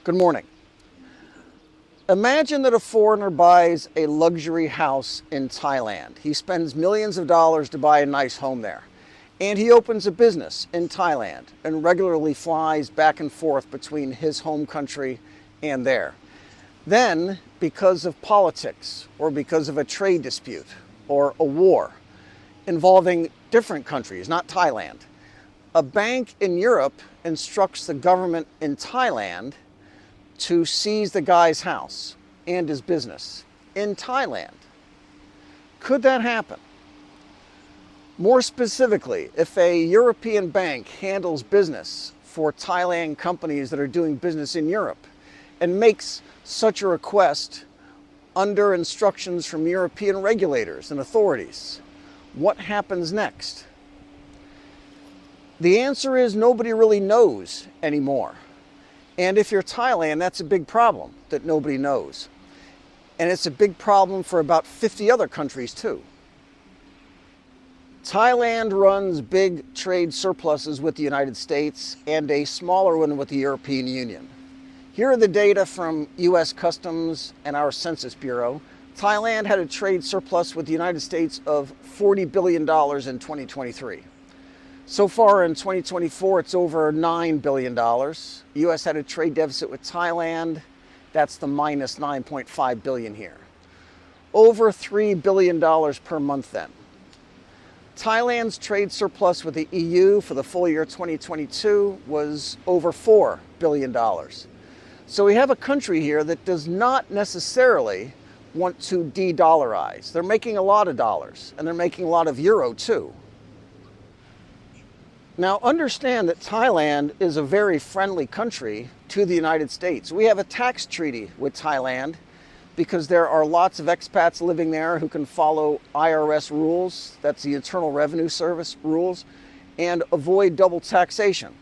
Good morning. Imagine that a foreigner buys a luxury house in Thailand. He spends millions of dollars to buy a nice home there. And he opens a business in Thailand and regularly flies back and forth between his home country and there. Then, because of politics or because of a trade dispute or a war involving different countries, not Thailand, a bank in Europe instructs the government in Thailand to seize the guy's house and his business in Thailand. Could that happen? More specifically, if a European bank handles business for Thailand companies that are doing business in Europe and makes such a request under instructions from European regulators and authorities, what happens next? The answer is nobody really knows anymore. And if you're Thailand, that's a big problem that nobody knows. And it's a big problem for about 50 other countries too. Thailand runs big trade surpluses with the United States and a smaller one with the European Union. Here are the data from US Customs and our Census Bureau. Thailand had a trade surplus with the United States of $40 billion in 2023. So far in 2024, it's over $9 billion. The US had a trade deficit with Thailand. That's the minus 9.5 billion here. Over $3 billion per month then. Thailand's trade surplus with the EU for the full year 2022 was over $4 billion. So we have a country here that does not necessarily want to de-dollarize. They're making a lot of dollars, and they're making a lot of euro too. Now understand that Thailand is a very friendly country to the United States. We have a tax treaty with Thailand because there are lots of expats living there who can follow IRS rules, that's the Internal Revenue Service rules, and avoid double taxation.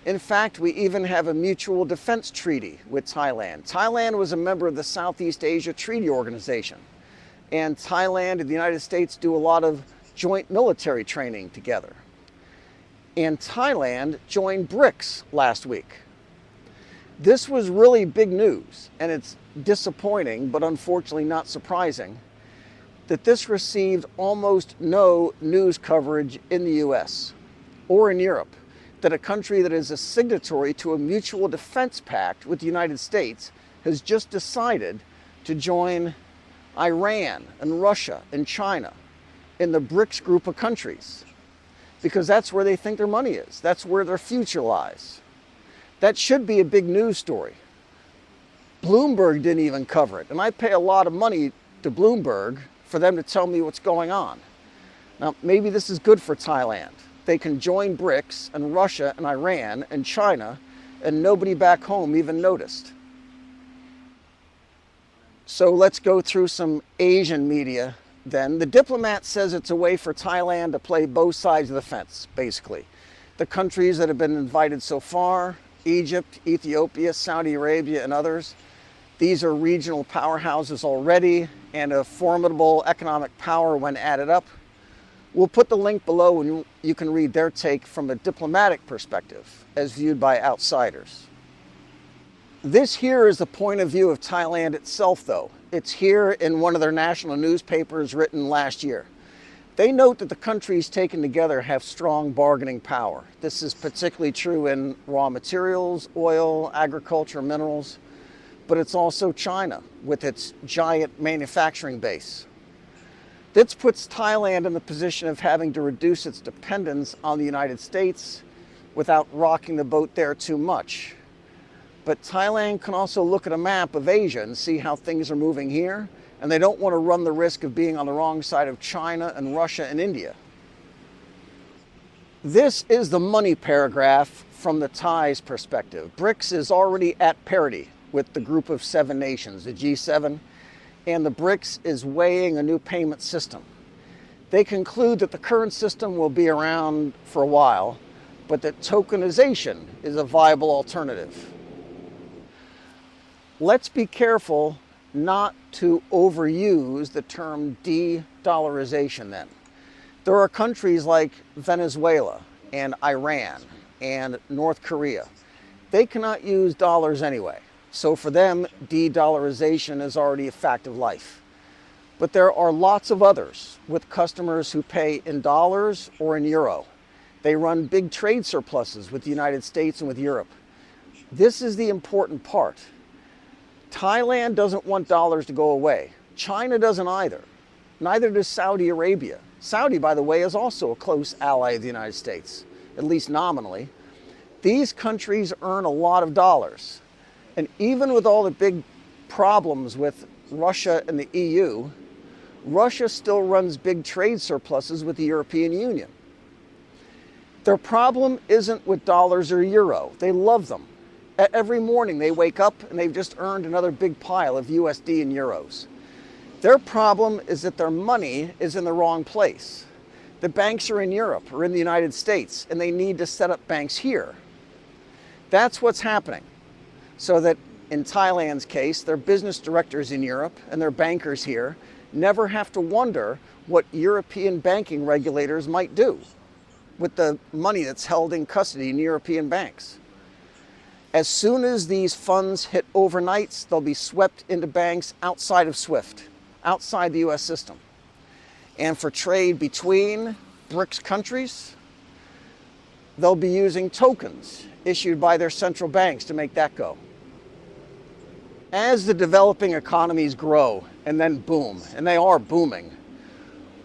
In fact, we even have a mutual defense treaty with Thailand. Thailand was a member of the Southeast Asia Treaty Organization, and Thailand and the United States do a lot of joint military training together. And Thailand joined BRICS last week. This was really big news, and it's disappointing, but unfortunately not surprising, that this received almost no news coverage in the US or in Europe, that a country that is a signatory to a mutual defense pact with the United States has just decided to join Iran and Russia and China in the BRICS group of countries. Because that's where they think their money is. That's where their future lies. That should be a big news story. Bloomberg didn't even cover it. And I pay a lot of money to Bloomberg for them to tell me what's going on. Now, maybe this is good for Thailand. They can join BRICS and Russia and Iran and China, and nobody back home even noticed. So let's go through some Asian media. Then the Diplomat says it's a way for Thailand to play both sides of the fence, basically. The countries that have been invited so far, Egypt, Ethiopia, Saudi Arabia, and others, these are regional powerhouses already and a formidable economic power when added up. We'll put the link below and you can read their take from a diplomatic perspective as viewed by outsiders. This here is the point of view of Thailand itself, though. It's here in one of their national newspapers written last year. They note that the countries taken together have strong bargaining power. This is particularly true in raw materials, oil, agriculture, minerals, but it's also China with its giant manufacturing base. This puts Thailand in the position of having to reduce its dependence on the United States without rocking the boat there too much. But Thailand can also look at a map of Asia and see how things are moving here, and they don't want to run the risk of being on the wrong side of China and Russia and India. This is the money paragraph from the Thais' perspective. BRICS is already at parity with the group of 7 nations, the G7, and the BRICS is weighing a new payment system. They conclude that the current system will be around for a while, but that tokenization is a viable alternative. Let's be careful not to overuse the term de-dollarization then. There are countries like Venezuela and Iran and North Korea They cannot use dollars anyway. So for them, de-dollarization is already a fact of life. But there are lots of others with customers who pay in dollars or in euro. They run big trade surpluses with the United States and with Europe. This is the important part. Thailand doesn't want dollars to go away. China doesn't either. Neither does Saudi Arabia. Saudi, by the way, is also a close ally of the United States, at least nominally. These countries earn a lot of dollars. And even with all the big problems with Russia and the EU, Russia still runs big trade surpluses with the European Union. Their problem isn't with dollars or euro. They love them. Every morning they wake up and they've just earned another big pile of USD and euros. Their problem is that their money is in the wrong place. The banks are in Europe or in the United States, and they need to set up banks here. That's what's happening. So that in Thailand's case, their business directors in Europe and their bankers here never have to wonder what European banking regulators might do with the money that's held in custody in European banks. As soon as these funds hit overnights, they'll be swept into banks outside of SWIFT, outside the US system. And for trade between BRICS countries, they'll be using tokens issued by their central banks to make that go. As the developing economies grow and then boom, and they are booming,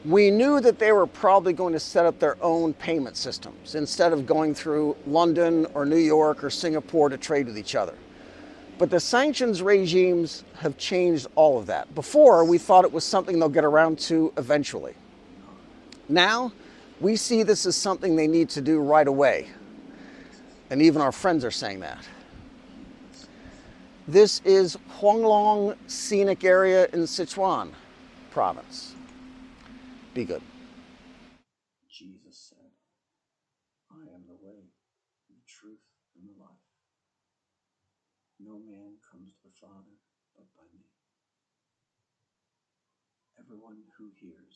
we knew that they were probably going to set up their own payment systems instead of going through London or New York or Singapore to trade with each other. But the sanctions regimes have changed all of that. Before, we thought it was something they'll get around to eventually. Now, we see this as something they need to do right away. And even our friends are saying that. This is Huanglong Scenic Area in Sichuan province. Be good. Jesus said, I am the way, the truth, and the life. No man comes to the Father but by me. Everyone who hears